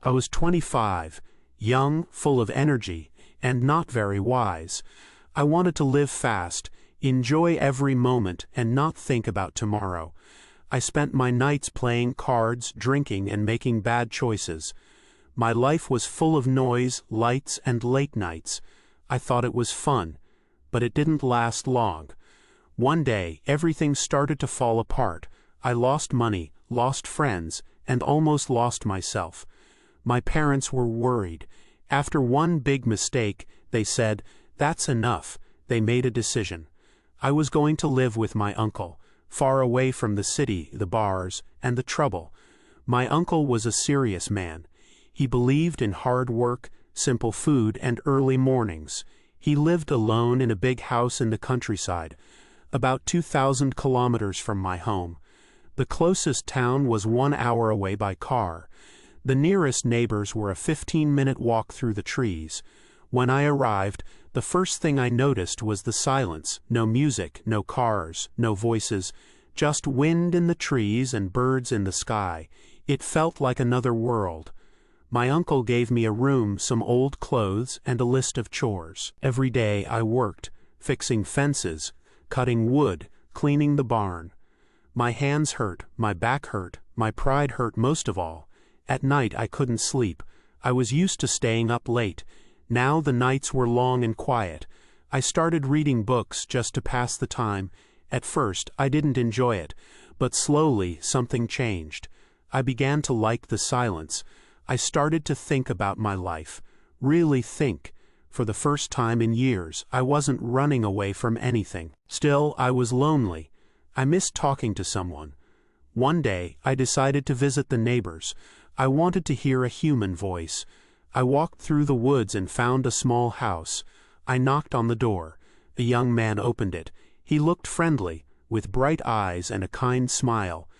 I was 25, young, full of energy, and not very wise. I wanted to live fast, enjoy every moment, and not think about tomorrow. I spent my nights playing cards, drinking, and making bad choices. My life was full of noise, lights, and late nights. I thought it was fun, but it didn't last long. One day, everything started to fall apart. I lost money, lost friends, and almost lost myself. My parents were worried. After one big mistake, they said, "That's enough." They made a decision. I was going to live with my uncle, far away from the city, the bars, and the trouble. My uncle was a serious man. He believed in hard work, simple food, and early mornings. He lived alone in a big house in the countryside, about 2,000 kilometers from my home. The closest town was 1 hour away by car. The nearest neighbors were a 15-minute walk through the trees. When I arrived, the first thing I noticed was the silence. No music, no cars, no voices, just wind in the trees and birds in the sky. It felt like another world. My uncle gave me a room, some old clothes, and a list of chores. Every day I worked, fixing fences, cutting wood, cleaning the barn. My hands hurt, my back hurt, my pride hurt most of all. At night I couldn't sleep. I was used to staying up late. Now the nights were long and quiet. I started reading books just to pass the time. At first I didn't enjoy it, but slowly something changed. I began to like the silence. I started to think about my life. Really think. For the first time in years, I wasn't running away from anything. Still, I was lonely. I missed talking to someone. One day, I decided to visit the neighbors. I wanted to hear a human voice. I walked through the woods and found a small house. I knocked on the door. A young man opened it. He looked friendly, with bright eyes and a kind smile.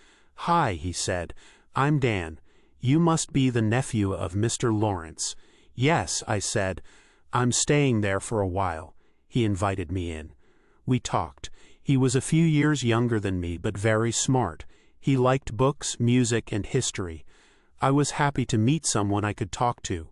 "Hi," he said. "I'm Dan. You must be the nephew of Mr. Lawrence." "Yes," I said. "I'm staying there for a while." He invited me in. We talked. He was a few years younger than me, but very smart. He liked books, music, and history. I was happy to meet someone I could talk to.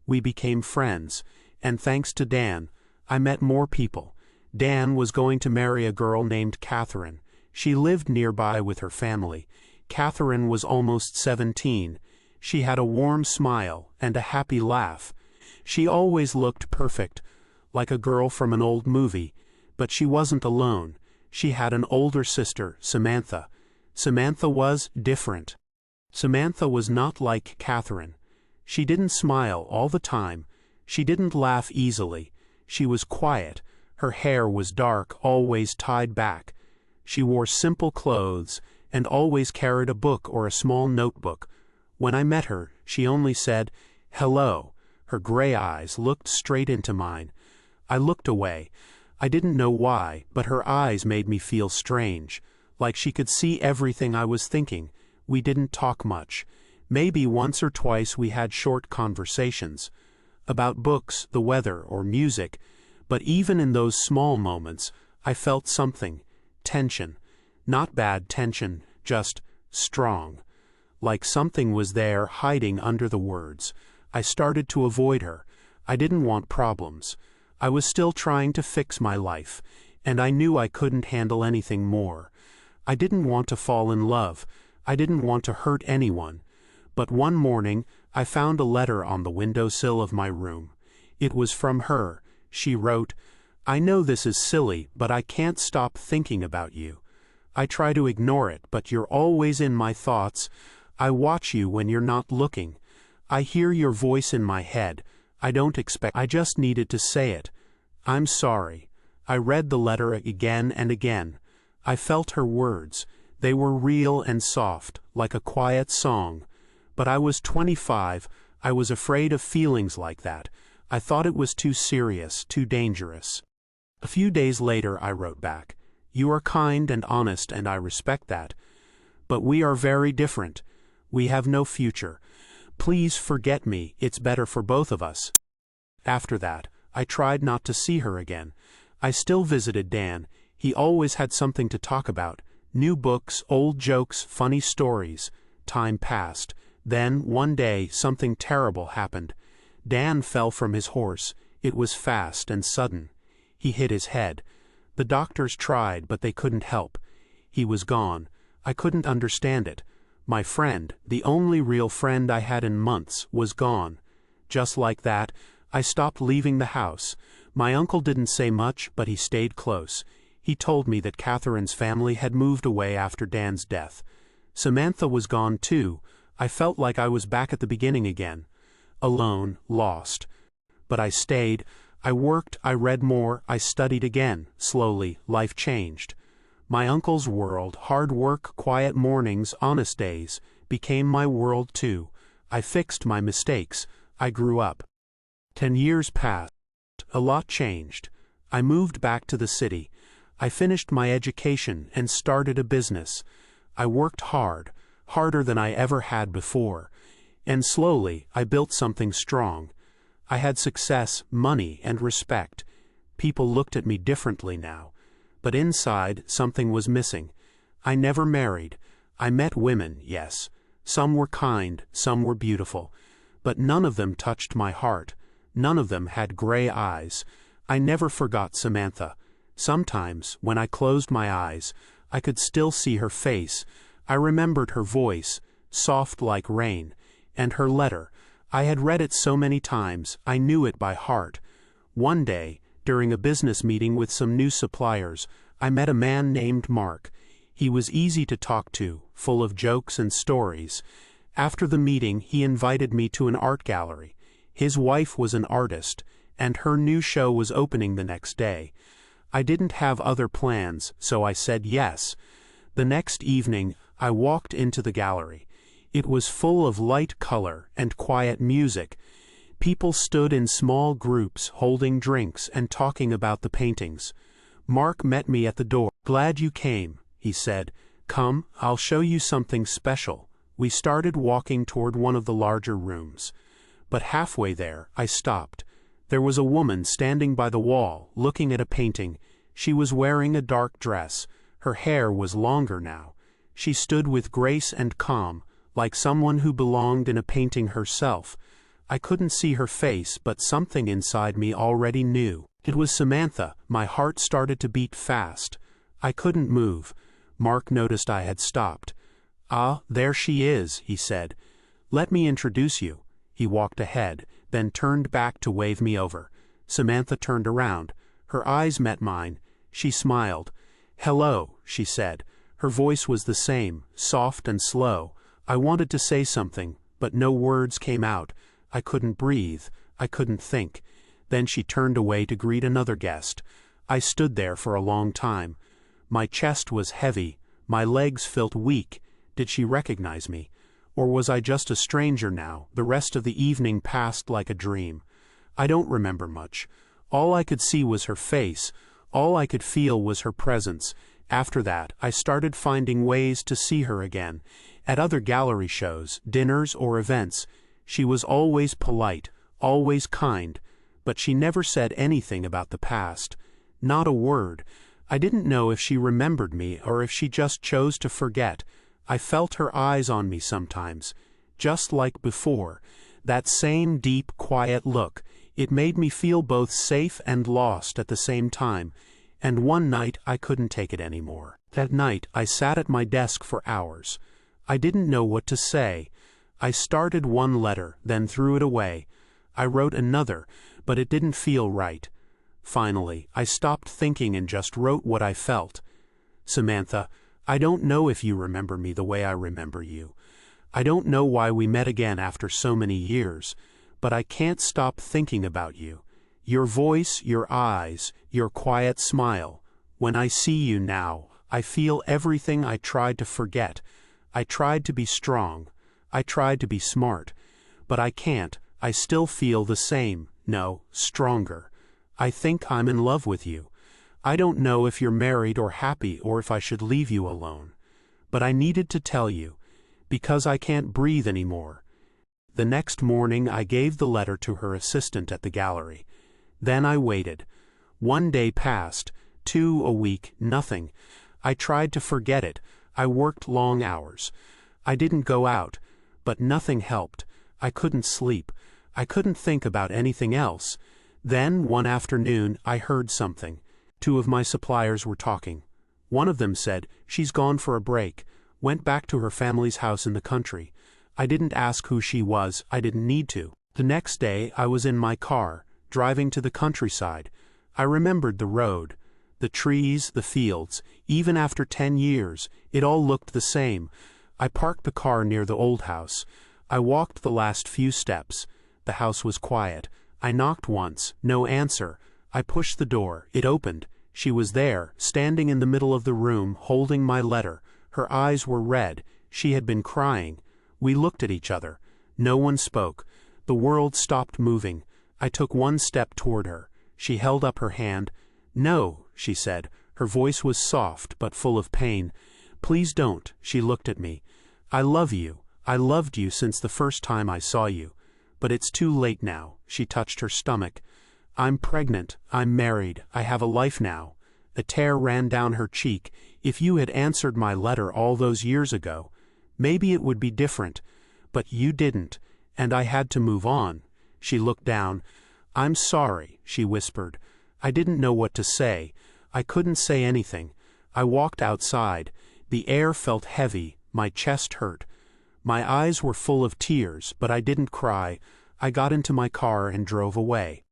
We became friends, and thanks to Dan, I met more people. Dan was going to marry a girl named Catherine. She lived nearby with her family. Catherine was almost 17. She had a warm smile and a happy laugh. She always looked perfect, like a girl from an old movie, but she wasn't alone. She had an older sister, Samantha. Samantha was different. Samantha was not like Catherine. She didn't smile all the time. She didn't laugh easily. She was quiet. Her hair was dark, always tied back. She wore simple clothes and always carried a book or a small notebook. When I met her, she only said, "Hello." Her gray eyes looked straight into mine. I looked away. I didn't know why, but her eyes made me feel strange, like she could see everything I was thinking. We didn't talk much. Maybe once or twice we had short conversations about books, the weather, or music, but even in those small moments, I felt something, tension. Not bad tension, just strong. Like something was there hiding under the words. I started to avoid her. I didn't want problems. I was still trying to fix my life, and I knew I couldn't handle anything more. I didn't want to fall in love. I didn't want to hurt anyone. But one morning, I found a letter on the windowsill of my room. It was from her. She wrote, "I know this is silly, but I can't stop thinking about you. I try to ignore it, but you're always in my thoughts. I watch you when you're not looking. I hear your voice in my head. I just needed to say it. I'm sorry." I read the letter again and again. I felt her words. They were real and soft, like a quiet song. But I was 25. I was afraid of feelings like that. I thought it was too serious, too dangerous. A few days later I wrote back, "You are kind and honest, and I respect that. But we are very different. We have no future. Please forget me. It's better for both of us." After that, I tried not to see her again. I still visited Dan. He always had something to talk about. New books, old jokes, funny stories. Time passed. Then, one day, something terrible happened. Dan fell from his horse. It was fast and sudden. He hit his head. The doctors tried, but they couldn't help. He was gone. I couldn't understand it. My friend, the only real friend I had in months, was gone. Just like that, I stopped leaving the house. My uncle didn't say much, but he stayed close. He told me that Catherine's family had moved away after Dan's death. Samantha was gone too. I felt like I was back at the beginning again. Alone, lost. But I stayed. I worked, I read more, I studied again. Slowly, life changed. My uncle's world, hard work, quiet mornings, honest days, became my world too. I fixed my mistakes. I grew up. 10 years passed. A lot changed. I moved back to the city. I finished my education and started a business. I worked hard, harder than I ever had before. And slowly, I built something strong. I had success, money, and respect. People looked at me differently now. But inside, something was missing. I never married. I met women, yes. Some were kind, some were beautiful. But none of them touched my heart. None of them had gray eyes. I never forgot Samantha. Sometimes, when I closed my eyes, I could still see her face. I remembered her voice, soft like rain, and her letter. I had read it so many times, I knew it by heart. One day, during a business meeting with some new suppliers, I met a man named Mark. He was easy to talk to, full of jokes and stories. After the meeting, he invited me to an art gallery. His wife was an artist, and her new show was opening the next day. I didn't have other plans, so I said yes. The next evening, I walked into the gallery. It was full of light color and quiet music. People stood in small groups, holding drinks and talking about the paintings. Mark met me at the door. "Glad you came," he said. "Come, I'll show you something special." We started walking toward one of the larger rooms. But halfway there, I stopped. There was a woman standing by the wall, looking at a painting. She was wearing a dark dress. Her hair was longer now. She stood with grace and calm, like someone who belonged in a painting herself. I couldn't see her face, but something inside me already knew. It was Samantha. My heart started to beat fast. I couldn't move. Mark noticed I had stopped. "Ah, there she is," he said. "Let me introduce you." He walked ahead, then turned back to wave me over. Samantha turned around. Her eyes met mine. She smiled. "Hello," she said. Her voice was the same, soft and slow. I wanted to say something, but no words came out. I couldn't breathe. I couldn't think. Then she turned away to greet another guest. I stood there for a long time. My chest was heavy. My legs felt weak. Did she recognize me? Or was I just a stranger now? The rest of the evening passed like a dream. I don't remember much. All I could see was her face. All I could feel was her presence. After that, I started finding ways to see her again. At other gallery shows, dinners, or events, she was always polite, always kind, but she never said anything about the past. Not a word. I didn't know if she remembered me or if she just chose to forget. I felt her eyes on me sometimes, just like before. That same deep, quiet look. It made me feel both safe and lost at the same time. And one night I couldn't take it anymore. That night I sat at my desk for hours. I didn't know what to say. I started one letter, then threw it away. I wrote another, but it didn't feel right. Finally, I stopped thinking and just wrote what I felt. "Samantha, I don't know if you remember me the way I remember you. I don't know why we met again after so many years, but I can't stop thinking about you. Your voice, your eyes, your quiet smile. When I see you now, I feel everything I tried to forget. I tried to be strong. I tried to be smart. But I can't. I still feel the same. No, stronger. I think I'm in love with you. I don't know if you're married or happy or if I should leave you alone. But I needed to tell you, because I can't breathe anymore." The next morning I gave the letter to her assistant at the gallery. Then I waited. 1 day passed, 2 a week, nothing. I tried to forget it. I worked long hours. I didn't go out. But nothing helped. I couldn't sleep. I couldn't think about anything else. Then, one afternoon, I heard something. Two of my suppliers were talking. One of them said, "She's gone for a break, went back to her family's house in the country." I didn't ask who she was, I didn't need to. The next day, I was in my car, driving to the countryside. I remembered the road, the trees, the fields. Even after 10 years, it all looked the same. I parked the car near the old house. I walked the last few steps. The house was quiet. I knocked once, no answer. I pushed the door, it opened. She was there, standing in the middle of the room, holding my letter. Her eyes were red. She had been crying. We looked at each other. No one spoke. The world stopped moving. I took one step toward her. She held up her hand. "No," she said. Her voice was soft, but full of pain. "Please don't." She looked at me. "I love you. I loved you since the first time I saw you. But it's too late now." She touched her stomach. "I'm pregnant. I'm married. I have a life now." A tear ran down her cheek. "If you had answered my letter all those years ago, maybe it would be different. But you didn't, and I had to move on." She looked down. "I'm sorry," she whispered. I didn't know what to say. I couldn't say anything. I walked outside. The air felt heavy. My chest hurt. My eyes were full of tears, but I didn't cry. I got into my car and drove away.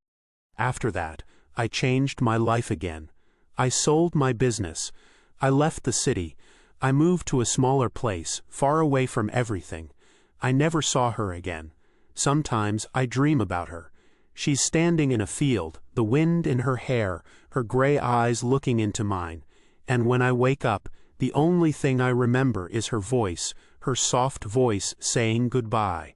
After that, I changed my life again. I sold my business. I left the city. I moved to a smaller place, far away from everything. I never saw her again. Sometimes I dream about her. She's standing in a field, the wind in her hair, her gray eyes looking into mine. And when I wake up, the only thing I remember is her voice, her soft voice saying goodbye.